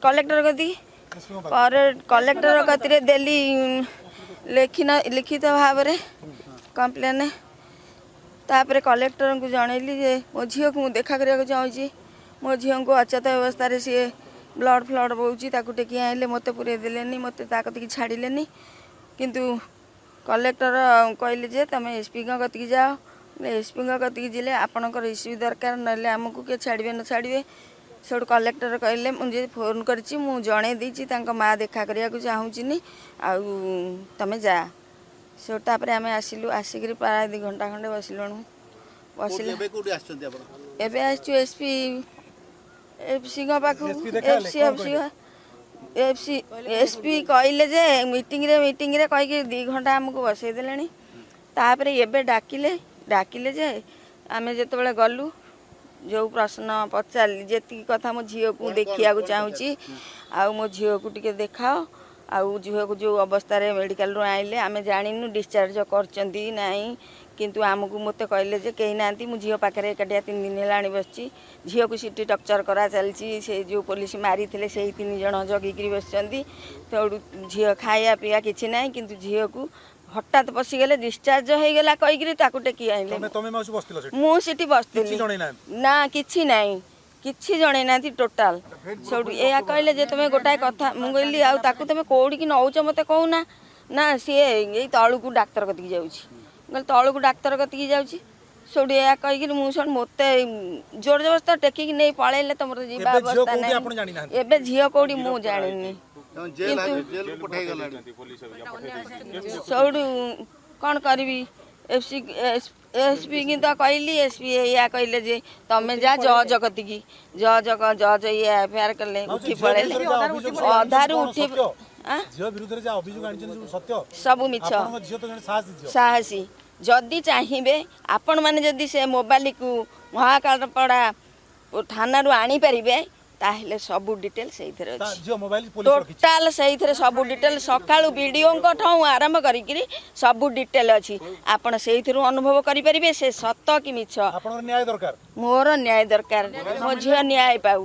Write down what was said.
Collector गति collector गति देली लिखित भाव में कंप्लेन तापर कलेक्टर को जनइली जे मो झील को देखा करने को चाहूँगी मो झील को अचेत अवस्था सी ब्लड फ्लड बोची टेकी आइले मत पूरे देलेनी मत कति छाड़े किंतु कलेक्टर कहले जे तुम एसपी गति जाओ एसपी गति जिले आपणकर रिसीव दरकार ना आमको किए छाड़े न छाड़े सब कलेक्टर कहले मुझे फोन करची मु जणे देची तांको माँ देखा करने को चाहूँगी आउ तुम जा सो तापर आम आसिलु आसिक प्राय 2 घंटा खंडे बसिलुणु बसिले एबे आसचु एसपी एफसी पाखु एफसी एसपी कहले जे मीटिंग रे कहि 2 घंटा आमको बसई देलेनी तापर एबे डाकिले जे आमे जेतबेले गलु जो प्रश्न पचारि जेति कथा मो झील को देखिया को चाहूँगी आउ मो झील को टिके देखाओ आउ झील को जो अवस्था रे मेडिकल रो आइले आमे जानिनु डिस्चार्ज करचंदी नाही किंतु आमको मत कहले जे कहीं ना मु झील पाखे एकाटिया 3 दिन है बसची झील को सीटी टक्चर करा चलती से जो पुलिस मारी थे से 3 जन जगिकी बसती तो झील खाया पीया किसी ना किंतु झील को हठात पशिगले डिस्चार्ज हो गला कहीकि टेकी आइले मुझे बसती ना कि ना किसी जन ना टोटाल सब या कहले जे तुम गोटाए कथा मुझे आउ तुम कौड़ी की नौच मत कहूना ना सी यही तलू को डाक्तर कतिक जाऊँगी तलू को डाक्तर कतिक जाऊँगी सब या कहीकि मुझे मत जोर जबरदस्त टेकिक नहीं पलैले तुम जीवा अवस्था ना एबे झील कौड़ी मु जानी सब कौन करी एसपी की तो कहली एसपी या कहले जे तमें जा जज कतिकी जज ये एफआईआर कले उठी पलैले अधारू उठी सब मिछ साहसी जदि चाहिए आपण मैंने जदि से मोबाइल को महाकालपड़ा थाना रू आनी पारिबे ताहले सब डिटेल से टोटाल से सब डिटेल सकाळु वीडियो ठू आरंभ करी सब डिटेल अच्छी आपण से अनुभव करें से सत कि मिछ मोर न्याय दरकार मो झील न्याय पाऊ।